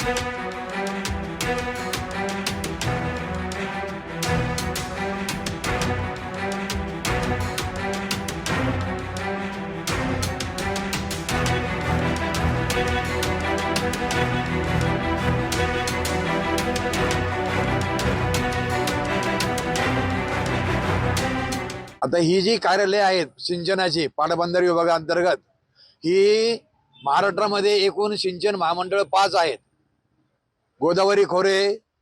आता ही जी कार्यालय आहेत सिंचनाची पाटबंधारे विभागाअंतर्गत ही महाराष्ट्रामध्ये एकूण सिंचन महामंडळ 5 आहेत। गोदावरी खोरे,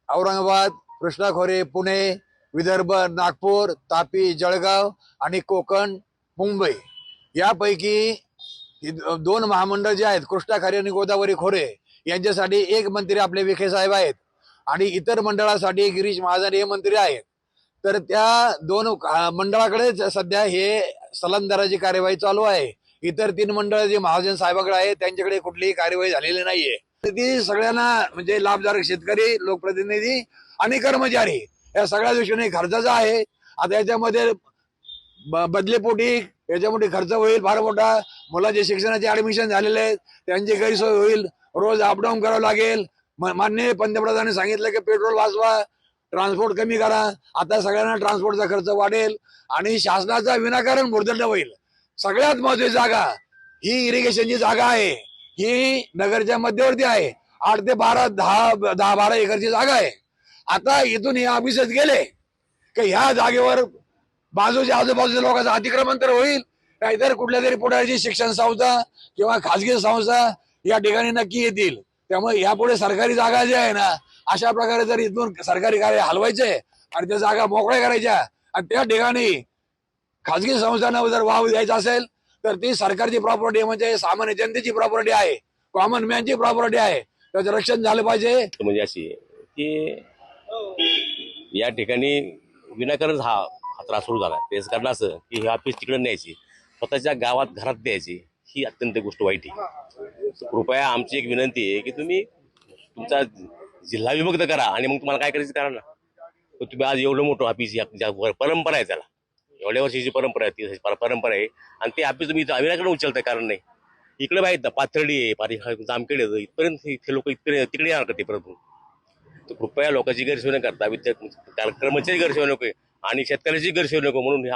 औरंगाबाद, कृष्णा खोरे, पुणे, विदर्भ, नागपूर, तापी, जळगाव आणि कोकण, मुंबई यापैकी 2 महामंडळ जे आहेत कृष्णा खोरे आणि गोदावरी खोरे यांच्यासाठी एक मंत्री आपले विखे साहेब आहेत आणि इतर मंडळासाठी गिरीश महाजन हे मंत्री आहेत। तर त्या 2 मंडळाकडे सध्या हे स्थलांतराची कार्यवाही चालू आहे। इतर 3 मंडळ जे महाजन साहेबांकडे आहेत त्यांच्याकडे कुठलीही कार्यवाही झालेली नाहीये। ती सगळ्यांना म्हणजे लाभधारक शेतकरी, लोकप्रतिनिधी आणि कर्मचारी या सगळ्या दृष्टीने खर्चाचा आहे। आता याच्यामध्ये बदलीपोटी याच्यामध्ये खर्च होईल फार मोठा। मुलाचे शिक्षणाचे ऍडमिशन झालेले आहेत त्यांची गैरसोय होईल, रोज अपडाऊन करावं लागेल। माननीय पंतप्रधानांनी सांगितलं की पेट्रोल वाचवा, ट्रान्सपोर्ट कमी करा। आता सगळ्यांना ट्रान्सपोर्टचा खर्च वाढेल आणि शासनाचा विनाकारण भुर्दंड होईल। सगळ्यात महत्त्वाची जागा ही इरिगेशनची जागा आहे, ही नगरच्या मध्यवर्ती आहे। 8 ते 12 एकरची जागा आहे। आता इथून हे ऑफिसच गेले की ह्या जागेवर बाजूच्या आजूबाजूच्या लोकांचं अतिक्रमण तर होईल, काहीतरी कुठल्या तरी पुढारीची शिक्षण संस्था किंवा खाजगी संस्था या ठिकाणी नक्की येतील। त्यामुळे यापुढे सरकारी जागा जी आहे ना, अशा प्रकारे जर इथून सरकारी कार्य हलवायचे आणि त्या जागा मोकळ्या करायच्या आणि त्या ठिकाणी खाजगी संस्थांना जर वाव द्यायचा असेल तर ती सरकारची प्रॉपर्टी म्हणजे सामान्य जनतेची प्रॉपर्टी आहे, कॉमन मॅनची प्रॉपर्टी आहे, त्याचं रक्षण झालं पाहिजे। म्हणजे अशी की या ठिकाणी विनाकारण हा त्रास सुरू झाला। तेच कारण असं की हे ऑफिस तिकडे न्यायची, स्वतःच्या गावात घरात द्यायची, ही अत्यंत गोष्ट वाईट आहे। कृपया आमची एक विनंती आहे की तुम्ही तुमचा जिल्हा विभक्त करा आणि मग तुम्हाला काय करायचं करा ना। तुम्ही आज एवढं मोठं ऑफिस, परंपरा आहे, त्याला एवढ्या वर्षाची परंपरा आहे, ती परंपरा आहे आणि ते ऑफिस तुम्ही विनाकारण उचलताय कारण नाही। इकडे माहित ना पाथर्डी आहे, जामखेड आहे, इथपर्यंत हे लोक तिकडे येणार का ते परत? तर कृपया लोकांची गैरसोय न करता, कर्मचारी गैरसोय नको आणि शेतकऱ्याची गैरसोय नको म्हणून